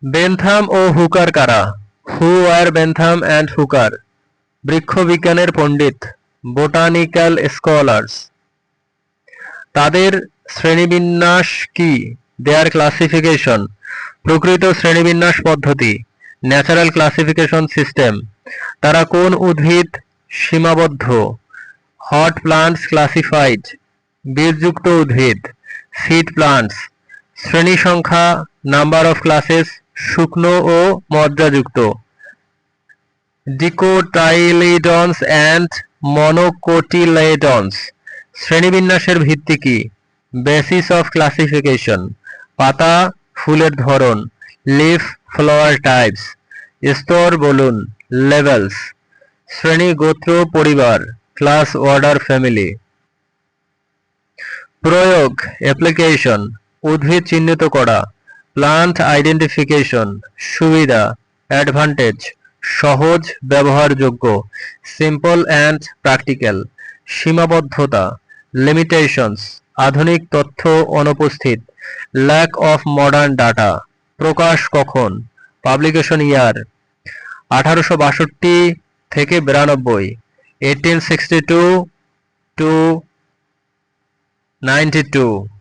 Bentham ও Hooker কারা? Who are Bentham and Hooker? বৃক্ষবিজ্ঞানের পণ্ডিত, বোটানিক্যাল স্কলার্স। তাদের শ্রেণীবিন্যাস কি? দেয়ার ক্লাসিফিকেশন, প্রকৃত শ্রেণীবিন্যাস পদ্ধতি, ন্যাচারাল ক্লাসিফিকেশন সিস্টেম। তারা কোন উদ্ভিদ সীমাবদ্ধ? হট প্লান্টস ক্লাসিফাইড, বীজযুক্ত উদ্ভিদ, সিড প্লান্টস। শ্রেণী সংখ্যা, নাম্বার অফ ক্লাসেস, শুকনো ও মজ্জাযুক্ত। ডিকোটাইলিডন্স অ্যান্ড মনোকোটিলেডন্স। শ্রেণীবিন্যাসের ভিত্তি কি? বেসিস অফ ক্লাসিফিকেশন, পাতা, ফুলের ধরন, লিফ, ফ্লাওয়ার টাইপস। স্তর বলুন, লেভেলস। শ্রেণী, গোত্র, পরিবার, ক্লাস, অর্ডার, ফ্যামিলি। প্রয়োগ, অ্যাপ্লিকেশন, উদ্ভিদ চিহ্নিত করা, প্লান্ট আইডেন্টিফিকেশন। সুবিধা, অ্যাডভান্টেজ, সহজ, ব্যবহারযোগ্য, সিম্পল অ্যান্ড প্র্যাকটিক্যাল। সীমাবদ্ধতা, লিমিটেশনস, আধুনিক তথ্য অনুপস্থিত, ল্যাক অফ মডার্ন ডাটা। প্রকাশ কখন? পাবলিকেশন ইয়ার 1862 থেকে 92, 1862 to 92।